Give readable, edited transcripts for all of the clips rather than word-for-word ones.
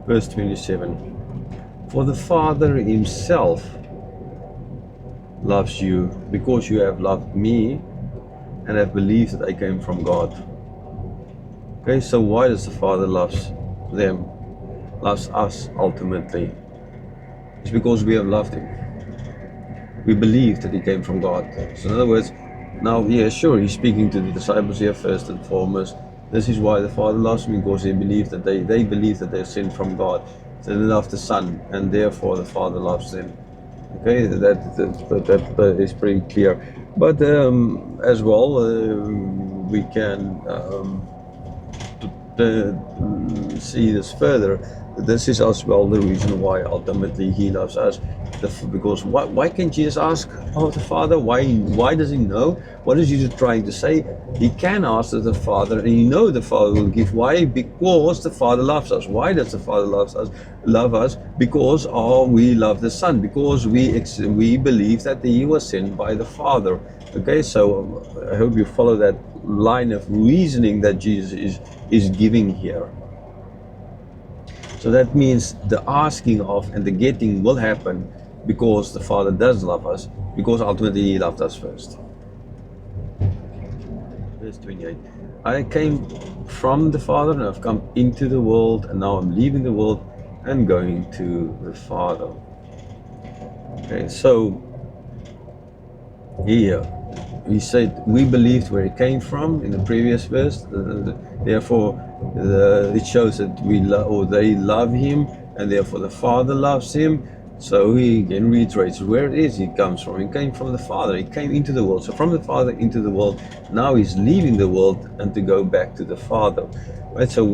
Verse 27. For the Father himself loves you because you have loved me and have believed that I came from God. Okay, so why does the Father loves them, loves us ultimately? It's because we have loved him. We believe that he came from God. So in other words, now, yeah, sure, he's speaking to the disciples here first and foremost. This is why the Father loves me, because they believe that they believe that they're sent from God. So they love the Son, and therefore the Father loves them. Okay, that is pretty clear. But as well, we can see this further. This is as well the reason why ultimately he loves us. Because why can't Jesus ask of the Father? Why does he know? What is Jesus trying to say? He can ask of the Father, and he knows the Father will give. Why? Because the Father loves us. Why does the Father love us? Because we love the Son. Because we believe that he was sent by the Father. Okay, so I hope you follow that line of reasoning that Jesus is giving here. So that means the asking of and the getting will happen because the Father does love us, because ultimately he loved us first. Verse 28. I came from the Father and I've come into the world, and now I'm leaving the world and going to the Father. Okay, so here he said we believed where he came from in the previous verse. Therefore, it shows that they love him, and therefore the Father loves him. So he again reiterates where it is he comes from. He came from the Father. He came into the world. So from the Father into the world. Now he's leaving the world and to go back to the Father. Right. So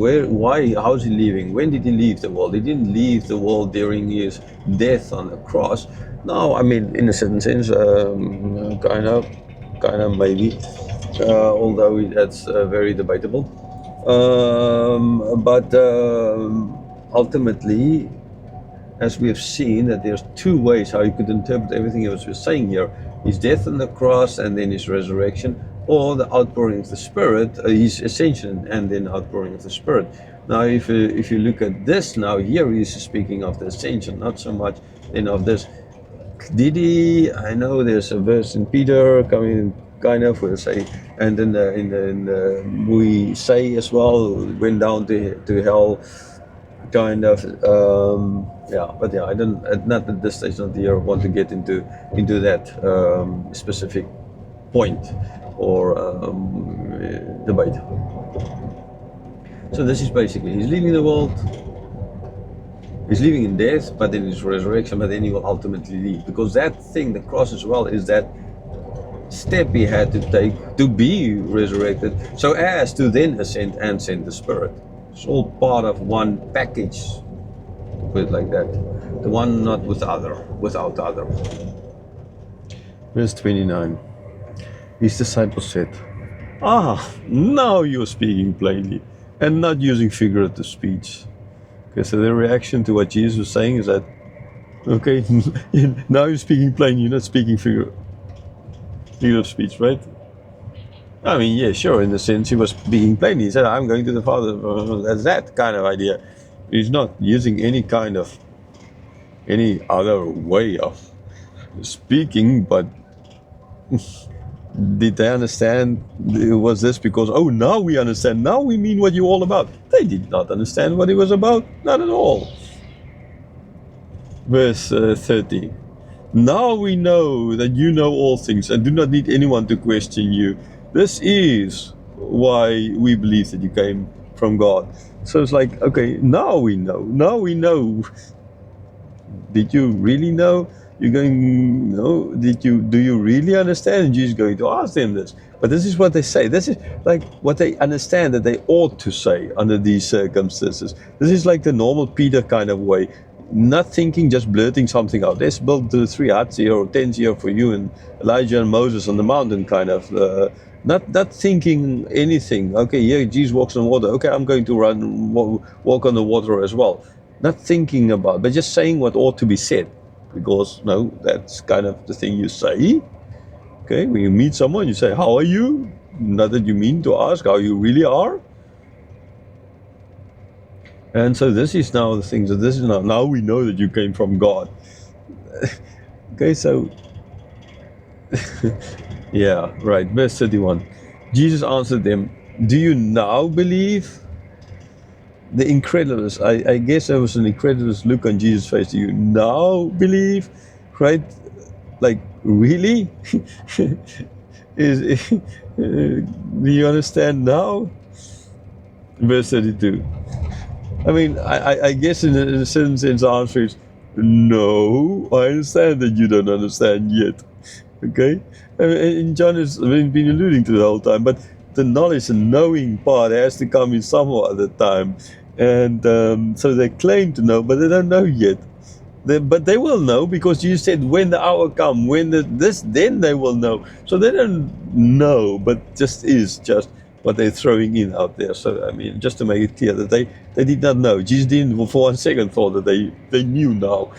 how is he leaving? When did he leave the world? He didn't leave the world during his death on the cross. No, I mean in a certain sense, kind of maybe, although that's very debatable. But ultimately, as we have seen, that there's two ways how you could interpret everything else we're saying here: his death on the cross and then his resurrection, or the outpouring of the Spirit, his ascension and then outpouring of the Spirit. Now, if you look at this now, here he's speaking of the ascension, not so much then of this. Did he? I know there's a verse in Peter coming, kind of, we'll say, and then we say as well, went down to hell, kind of. Yeah, but yeah, I don't. Not at this stage, not here, want to get into that specific point or debate. So this is basically he's leaving the world. He's living in death, but then his resurrection, but then he will ultimately leave. Because that thing, the cross as well, is that step he had to take to be resurrected, so as to then ascend and send the Spirit. It's all part of one package, to put it like that. The one not without the other. Verse 29. His disciples said, now you're speaking plainly and not using figurative speech. Okay, so their reaction to what Jesus was saying is that, okay, now you're speaking plain, you're not speaking figurative speech, right? I mean, yeah, sure, in the sense he was speaking plain. He said, I'm going to the Father. That's that kind of idea. He's not using any other way of speaking, but did they understand? Was this because, now we understand, now we mean what you're all about? They did not understand what it was about, not at all. Verse 30. Now we know that you know all things and do not need anyone to question you. This is why we believe that you came from God. So it's like, okay, now we know. Now we know. Did you really know? You're going, no, do you really understand? And Jesus is going to ask them this. But this is what they say. This is like what they understand that they ought to say under these circumstances. This is like the normal Peter kind of way. Not thinking, just blurting something out. Let's build the 3 huts here or tents here for you and Elijah and Moses on the mountain, kind of. Not thinking anything. Okay, here Jesus walks on water. Okay, I'm going to walk on the water as well. Not thinking about, but just saying what ought to be said. Because, no, that's kind of the thing you say. Okay, when you meet someone, you say, how are you? Not that you mean to ask how you really are. And so this is now the thing. So this is now we know that you came from God. Okay, so yeah, right. Verse 31. Jesus answered them, "Do you now believe?" The incredulous. I guess there was an incredulous look on Jesus' face. Do you now believe? Right? Like, really? Do you understand now? Verse 32. I mean, I guess in a certain sense the answer is no. I understand that you don't understand yet. Okay? And John has been alluding to the whole time, but the knowledge and knowing part has to come in some other time. And so they claim to know, but they don't know yet. But they will know, because you said when the hour come, when then they will know. So they don't know, but just what they're throwing in out there. So I mean, just to make it clear that they did not know. Jesus didn't for 1 second thought that they knew now.